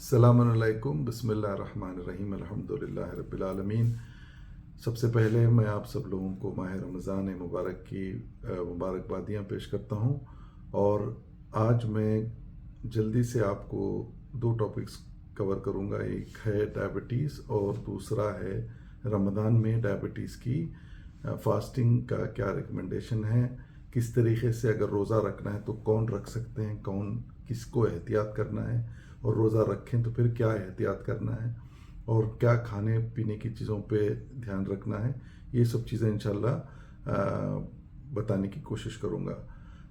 अस्सलाम वालेकुम, बिस्मिल्लाहिर्रहमानिर्रहीम, अल्हम्दुलिल्लाहि रब्बिल आलमीन। सबसे पहले मैं आप सब लोगों को माह रमज़ान मुबारक की मुबारकबादियाँ पेश करता हूँ। और आज मैं जल्दी से आपको दो टॉपिक्स कवर करूँगा। एक है डायबिटीज़ और दूसरा है रमज़ान में डायबिटीज़ की फास्टिंग का क्या रिकमेंडेशन है, किस तरीके से अगर रोज़ा रखना है तो कौन रख सकते हैं, कौन किसको एहतियात करना है, और रोज़ा रखें तो फिर क्या एहतियात करना है, और क्या खाने पीने की चीज़ों पे ध्यान रखना है। ये सब चीज़ें इंशाल्लाह बताने की कोशिश करूँगा।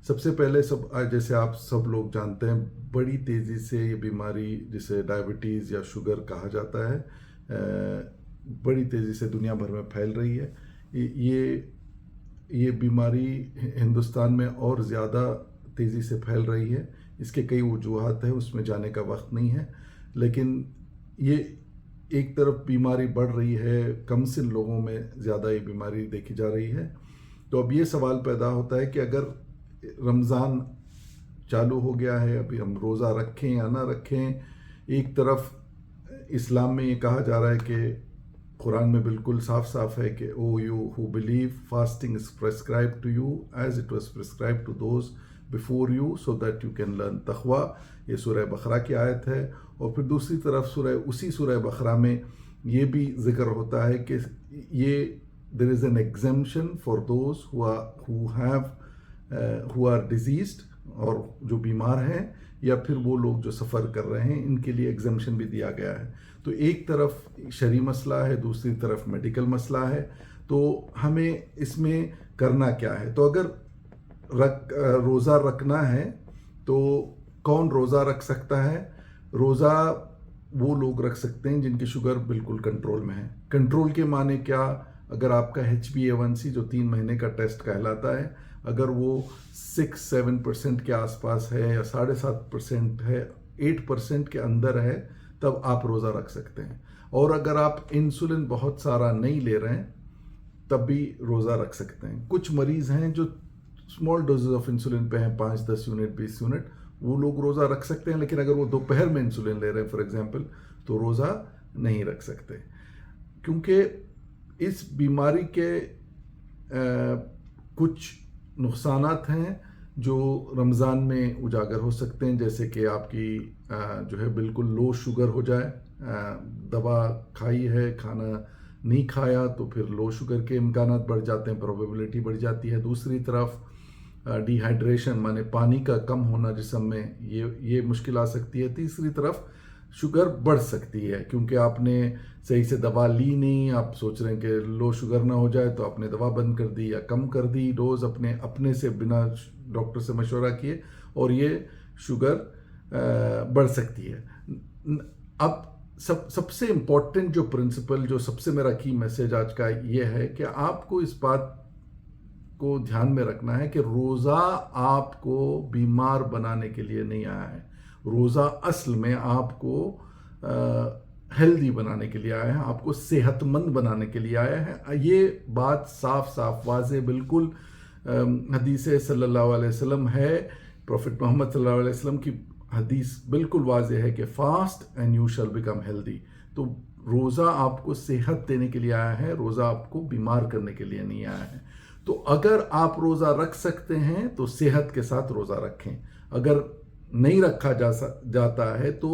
सबसे पहले जैसे आप सब लोग जानते हैं, बड़ी तेज़ी से ये बीमारी जिसे डायबिटीज़ या शुगर कहा जाता है बड़ी तेज़ी से दुनिया भर में फैल रही है। ये बीमारी हिंदुस्तान में और ज़्यादा तेज़ी से फैल रही है। इसके कई वजूहात हैं, उसमें जाने का वक्त नहीं है, लेकिन ये एक तरफ बीमारी बढ़ रही है, कम से लोगों में ज़्यादा ये बीमारी देखी जा रही है। तो अब ये सवाल पैदा होता है कि अगर रमज़ान चालू हो गया है, अभी हम रोज़ा रखें या ना रखें। एक तरफ इस्लाम में ये कहा जा रहा है कि कुरान में बिल्कुल साफ साफ है कि O you who believe fasting is prescribed to you as it was prescribed to those before you so that you can learn तक़वा। ये सूरह बकरा की आयत है। और फिर दूसरी तरफ उसी सूरह बकरा में ये भी ज़िक्र होता है कि ये there is an exemption for those who are diseased, और जो बीमार हैं या फिर वो लोग जो सफ़र कर रहे हैं, इनके लिए एग्जेम्पशन भी दिया गया है। तो एक तरफ शरई मसला है, दूसरी तरफ मेडिकल मसला है। तो हमें इसमें करना क्या है? तो अगर रोज़ा रखना है तो कौन रोज़ा रख सकता है? रोज़ा वो लोग रख सकते हैं जिनकी शुगर बिल्कुल कंट्रोल में है। कंट्रोल के माने क्या? अगर आपका HbA1c जो 3 महीने का टेस्ट कहलाता है, अगर वो 6-7% के आसपास है या 7.5% है, 8% के अंदर है, तब आप रोज़ा रख सकते हैं। और अगर आप इंसुलिन बहुत सारा नहीं ले रहे हैं तब भी रोज़ा रख सकते हैं। कुछ मरीज़ हैं जो स्मॉल डोजेज ऑफ इंसुलिन पे हैं, 5-10 यूनिट 20 यूनिट, वो लोग रोज़ा रख सकते हैं। लेकिन अगर वो दोपहर में इंसुलिन ले रहे हैं फॉर एग्जांपल, तो रोज़ा नहीं रख सकते, क्योंकि इस बीमारी के कुछ नुकसानात हैं जो रमज़ान में उजागर हो सकते हैं। जैसे कि आपकी जो है बिल्कुल लो शुगर हो जाए, दवा खाई है, खाना नहीं खाया, तो फिर लो शुगर के इम्कानात बढ़ जाते हैं, प्रोबेबिलिटी बढ़ जाती है। दूसरी तरफ डिहाइड्रेशन माने पानी का कम होना जिस्म में, ये मुश्किल आ सकती है। तीसरी तरफ शुगर बढ़ सकती है क्योंकि आपने सही से दवा ली नहीं, आप सोच रहे हैं कि लो शुगर ना हो जाए तो आपने दवा बंद कर दी या कम कर दी डोज अपने से बिना डॉक्टर से मशवरा किए, और ये शुगर बढ़ सकती है। अब सबसे इम्पोर्टेंट जो प्रिंसिपल, जो सबसे मेरा की मैसेज आज का ये है कि आपको इस बात को ध्यान में रखना है कि रोज़ा आपको बीमार बनाने के लिए नहीं आया है। रोज़ा असल में आपको हेल्दी बनाने के लिए आया है, आपको सेहतमंद बनाने के लिए आया है। ये बात साफ साफ वाज़े बिल्कुल हदीस सल्लल्लाहु अलैहि वसल्लम है, प्रॉफिट मोहम्मद सल्लल्लाहु अलैहि वसल्लम की हदीस बिल्कुल वाज़े है कि fast and you shall become healthy. तो रोज़ा आपको सेहत देने के लिए आया है, रोज़ा आपको बीमार करने के लिए नहीं आया है। तो अगर आप रोज़ा रख सकते हैं तो सेहत के साथ रोज़ा रखें। अगर नहीं रखा जाता है तो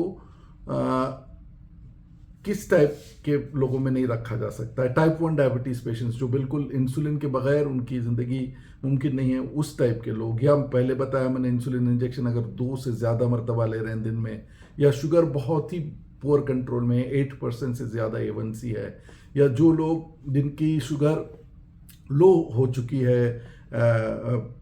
किस टाइप के लोगों में नहीं रखा जा सकता है? टाइप 1 डायबिटीज़ पेशेंट्स जो बिल्कुल इंसुलिन के बगैर उनकी ज़िंदगी मुमकिन नहीं है, उस टाइप के लोग, या पहले बताया मैंने इंसुलिन इंजेक्शन अगर 2 से ज़्यादा मरतबा ले रहे हैं दिन में, या शुगर बहुत ही पुअर कंट्रोल में है, 8% से ज़्यादा A1C है, या जो लोग जिनकी शुगर लो हो चुकी है,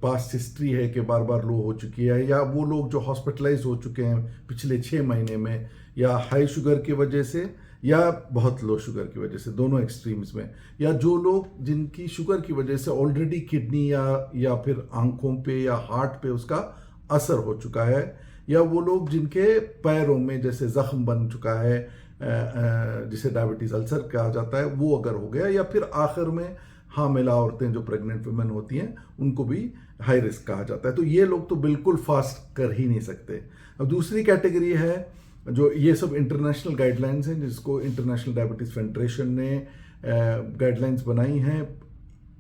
पास्ट हिस्ट्री है कि बार बार लो हो चुकी है, या वो लोग जो हॉस्पिटलाइज हो चुके हैं पिछले 6 महीने में, या हाई शुगर की वजह से या बहुत लो शुगर की वजह से, दोनों एक्सट्रीम्स में, या जो लोग जिनकी शुगर की वजह से ऑलरेडी किडनी या फिर आंखों पे या हार्ट पे उसका असर हो चुका है, या वो लोग जिनके पैरों में जैसे ज़ख्म बन चुका है जिसे डायबिटीज़ अल्सर कहा जाता है, वो अगर हो गया, या फिर आखिर में हामिला औरतें जो प्रेग्नेंट वुमेन होती हैं उनको भी हाई रिस्क कहा जाता है। तो ये लोग तो बिल्कुल फास्ट कर ही नहीं सकते। अब दूसरी कैटेगरी है जो ये सब इंटरनेशनल गाइडलाइंस हैं जिसको इंटरनेशनल डायबिटीज़ फेडरेशन ने गाइडलाइंस बनाई हैं।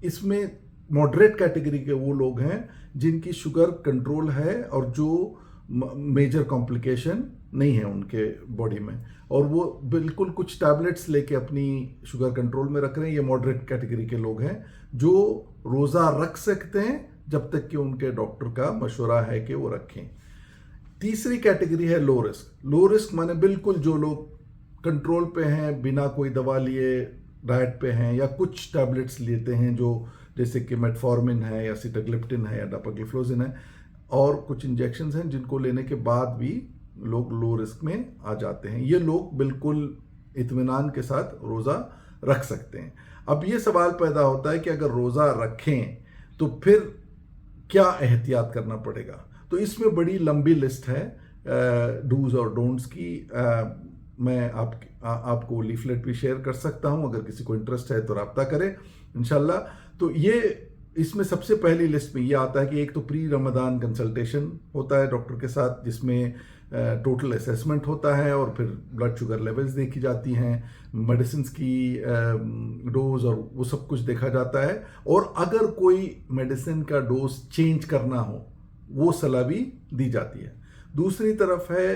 इसमें मॉडरेट कैटेगरी के वो लोग हैं जिनकी शुगर कंट्रोल है और जो मेजर कॉम्प्लिकेशन नहीं है उनके बॉडी में, और वो बिल्कुल कुछ टैबलेट्स लेके अपनी शुगर कंट्रोल में रख रहे हैं। ये मॉडरेट कैटेगरी के लोग हैं जो रोज़ा रख सकते हैं जब तक कि उनके डॉक्टर का मशवरा है कि वो रखें। तीसरी कैटेगरी है लो रिस्क। लो रिस्क माने बिल्कुल जो लोग कंट्रोल पे हैं, बिना कोई दवा लिए डाइट पे हैं, या कुछ टैबलेट्स लेते हैं जो जैसे कि मेटफॉर्मिन है या सिटाग्लिप्टिन है या डापाग्लिफ्लोजिन है, और कुछ इंजेक्शंस हैं जिनको लेने के बाद भी लोग लो रिस्क में आ जाते हैं। ये लोग बिल्कुल इत्मीनान के साथ रोज़ा रख सकते हैं। अब ये सवाल पैदा होता है कि अगर रोज़ा रखें तो फिर क्या एहतियात करना पड़ेगा। तो इसमें बड़ी लंबी लिस्ट है डूज और डोंट्स की। मैं आपको लीफलेट भी शेयर कर सकता हूं, अगर किसी को इंटरेस्ट है तो रब्ता करें इंशाल्लाह। तो ये इसमें सबसे पहली लिस्ट में ये आता है कि एक तो प्री रमज़ान कंसल्टेशन होता है डॉक्टर के साथ, जिसमें टोटल असेसमेंट होता है और फिर ब्लड शुगर लेवल्स देखी जाती हैं, मेडिसिन की डोज और वो सब कुछ देखा जाता है, और अगर कोई मेडिसिन का डोज चेंज करना हो वो सलाह भी दी जाती है। दूसरी तरफ है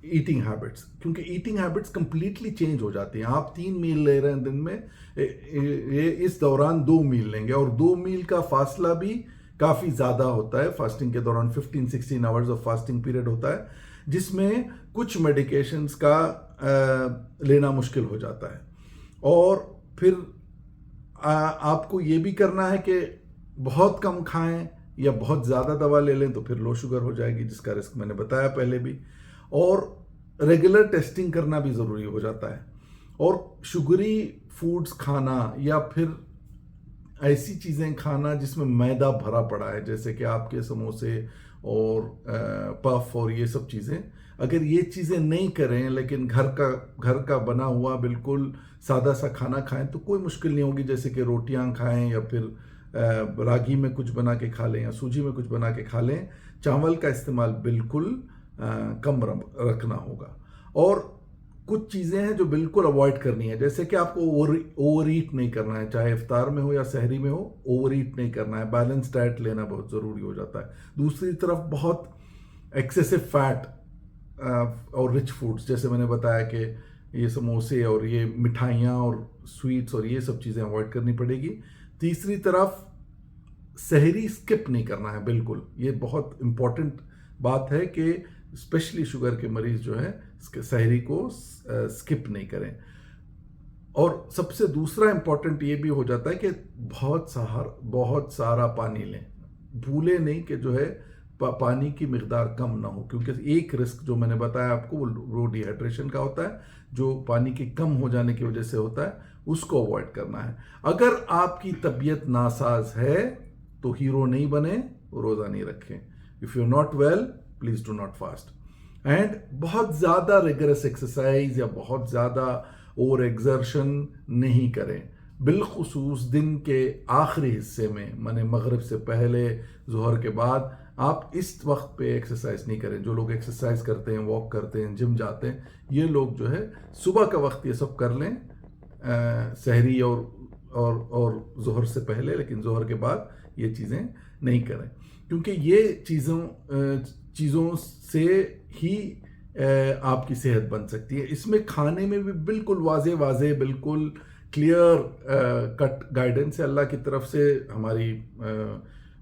ईटिंग हैबिट्स, क्योंकि ईटिंग हैबिट्स कंप्लीटली चेंज हो जाती हैं। आप 3 मील ले रहे हैं दिन में, ये इस दौरान 2 मील लेंगे, और 2 मील का फासला भी काफ़ी ज़्यादा होता है। फास्टिंग के दौरान 15-16 आवर्स ऑफ फास्टिंग पीरियड होता है, जिसमें कुछ मेडिकेशंस का लेना मुश्किल हो जाता है। और फिर आपको ये भी करना है कि बहुत कम खाएं या बहुत ज़्यादा दवा ले लें तो फिर लो शुगर हो जाएगी, जिसका रिस्क मैंने बताया पहले भी। और रेगुलर टेस्टिंग करना भी ज़रूरी हो जाता है। और शुगरी फूड्स खाना या फिर ऐसी चीज़ें खाना जिसमें मैदा भरा पड़ा है, जैसे कि आपके समोसे और पफ और ये सब चीज़ें, अगर ये चीज़ें नहीं करें लेकिन घर का बना हुआ बिल्कुल सादा सा खाना खाएं तो कोई मुश्किल नहीं होगी। जैसे कि रोटियां खाएं या फिर रागी में कुछ बना के खा लें या सूजी में कुछ बना के खा लें। चावल का इस्तेमाल बिल्कुल कम रखना होगा। और कुछ चीज़ें हैं जो बिल्कुल अवॉइड करनी है, जैसे कि आपको ओवर ईट नहीं करना है, चाहे इफ्तार में हो या सहरी में हो, ओवर ईट नहीं करना है। बैलेंस डाइट लेना बहुत ज़रूरी हो जाता है। दूसरी तरफ बहुत एक्सेसिव फैट और रिच फूड्स, जैसे मैंने बताया कि ये समोसे और ये मिठाइयाँ और स्वीट्स और ये सब चीज़ें अवॉइड करनी पड़ेगी। तीसरी तरफ सहरी स्किप नहीं करना है बिल्कुल। ये बहुत इम्पॉर्टेंट बात है कि स्पेशली शुगर के मरीज जो है सहरी को स्किप नहीं करें। और सबसे दूसरा इम्पॉर्टेंट ये भी हो जाता है कि बहुत सारा पानी लें। भूले नहीं कि जो है पानी की मिकदार कम ना हो, क्योंकि एक रिस्क जो मैंने बताया आपको वो डिहाइड्रेशन का होता है, जो पानी के कम हो जाने की वजह से होता है, उसको अवॉइड करना है। अगर आपकी तबीयत नासाज है तो हीरो नहीं बने, रोज़ा नहीं रखें। If you are not well please do not fast. And बहुत ज़्यादा रिगरस एक्सरसाइज या बहुत ज़्यादा ओवर एक्सर्शन नहीं करें, बिलखुसूस दिन के आखिरी हिस्से में, माने मगरिब से पहले, ज़ोहर के बाद। आप इस वक्त पे एक्सरसाइज नहीं करें। जो लोग एक्सरसाइज करते हैं, वॉक करते हैं, जिम जाते हैं, ये लोग जो है सुबह का वक्त ये सब कर लें, सहरी और ज़ोहर से पहले, लेकिन ज़ोहर के बाद ये चीज़ें नहीं करें, क्योंकि ये चीज़ों से ही आपकी सेहत बन सकती है। इसमें खाने में भी बिल्कुल वाज़े बिल्कुल क्लियर कट गाइडेंस है अल्लाह की तरफ से। हमारी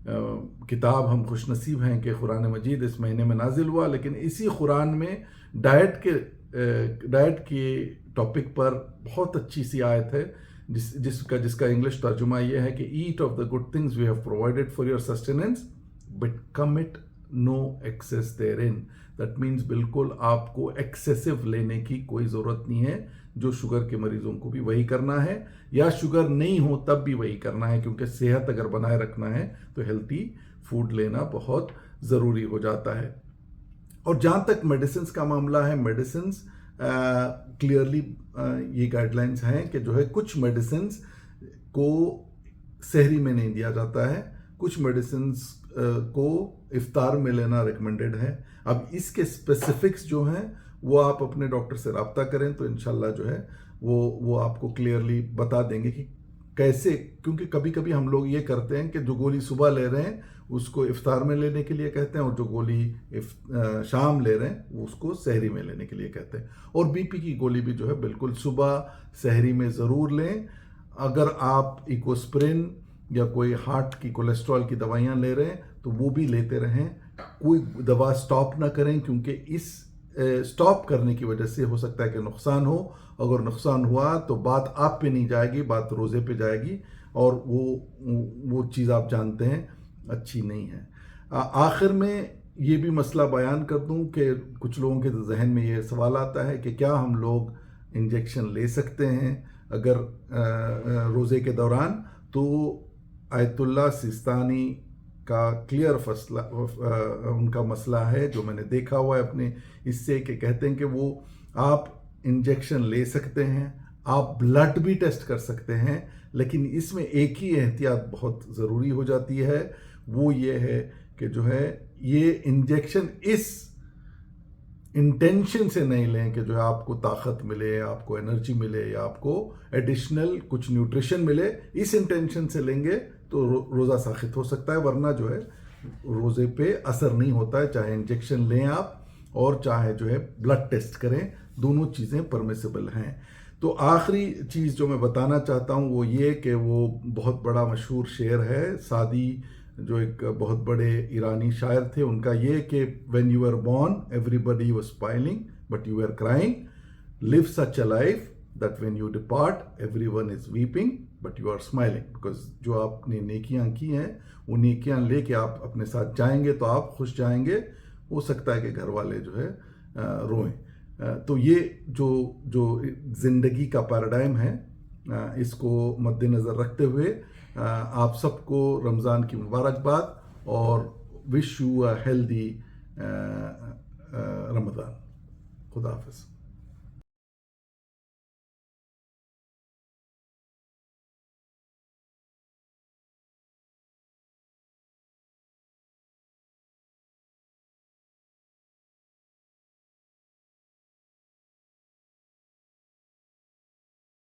किताब, हम खुशनसीब हैं कि कुरान मजीद इस महीने में नाजिल हुआ, लेकिन इसी कुरान में डाइट के टॉपिक पर बहुत अच्छी सी आयत है जिसका इंग्लिश तर्जुमा ये है कि eat of the good things we have provided for your sustenance but commit no excess therein. That means बिल्कुल आपको एक्सेसिव लेने की कोई ज़रूरत नहीं है। जो शुगर के मरीजों को भी वही करना है, या शुगर नहीं हो तब भी वही करना है, क्योंकि सेहत अगर बनाए रखना है तो हेल्थी फूड लेना बहुत ज़रूरी हो जाता है। और जहाँ तक मेडिसिन का मामला है, मेडिसिन क्लियरली ये गाइडलाइंस हैं कि जो है कुछ मेडिसिन को सहरी में नहीं दिया जाता है, कुछ मेडिसिन کو افطار میں لینا ریکمینڈڈ ہے. اب اس کے اسپیسیفکس جو ہیں وہ آپ اپنے ڈاکٹر سے رابطہ کریں تو انشاءاللہ جو ہے وہ آپ کو کلیئرلی بتا دیں گے کہ کیسے. کیونکہ کبھی کبھی ہم لوگ یہ کرتے ہیں کہ جو گولی صبح لے رہے ہیں اس کو افطار میں لینے کے لیے کہتے ہیں، اور جو گولی شام لے رہے ہیں اس کو سحری میں لینے کے لیے کہتے ہیں. اور بی پی کی گولی بھی جو ہے بالکل صبح سحری میں ضرور لیں. اگر آپ ایکوسپرین یا کوئی ہارٹ کی کولیسٹرول کی دوائیاں لے رہے ہیں تو وہ بھی لیتے رہیں. کوئی دوا سٹاپ نہ کریں، کیونکہ اس سٹاپ کرنے کی وجہ سے ہو سکتا ہے کہ نقصان ہو. اگر نقصان ہوا تو بات آپ پہ نہیں جائے گی، بات روزے پہ جائے گی، اور وہ چیز آپ جانتے ہیں اچھی نہیں ہے. آخر میں یہ بھی مسئلہ بیان کر دوں کہ کچھ لوگوں کے ذہن میں یہ سوال آتا ہے کہ کیا ہم لوگ انجیکشن لے سکتے ہیں اگر روزے کے دوران. تو آیت اللہ سیستانی کا کلیئر فیصلہ ان کا مسئلہ ہے جو میں نے دیکھا ہوا ہے اپنے اس سے، کہ کہتے ہیں کہ وہ آپ انجیکشن لے سکتے ہیں، آپ بلڈ بھی ٹیسٹ کر سکتے ہیں، لیکن اس میں ایک ہی احتیاط بہت ضروری ہو جاتی ہے. وہ یہ ہے کہ جو ہے یہ انجیکشن اس انٹینشن سے نہیں لیں کہ جو ہے آپ کو طاقت ملے، آپ کو انرجی ملے، یا آپ کو ایڈیشنل کچھ نیوٹریشن ملے. اس انٹینشن سے لیں گے تو روزہ ساخت ہو سکتا ہے، ورنہ جو ہے روزے پہ اثر نہیں ہوتا ہے. چاہے انجیکشن لیں آپ اور چاہے جو ہے بلڈ ٹیسٹ کریں، دونوں چیزیں پرمیسیبل ہیں. تو آخری چیز جو میں بتانا چاہتا ہوں وہ یہ کہ وہ بہت بڑا مشہور شعر ہے سعدی، جو ایک بہت بڑے ایرانی شاعر تھے، ان کا یہ کہ when you were born everybody was smiling but you were crying, live such a life that when you depart everyone is weeping but you are smiling. because جو آپ نے نیکیاں کی ہیں وہ نیکیاں لے کے آپ اپنے ساتھ جائیں گے تو آپ خوش جائیں گے. ہو سکتا ہے کہ گھر والے جو ہے روئیں. تو یہ جو زندگی کا پیراڈائم ہے اس کو مد نظر رکھتے ہوئے آپ سب کو رمضان کی مبارکباد اور وش یو اے ہیلدی رمضان. خدا حافظ.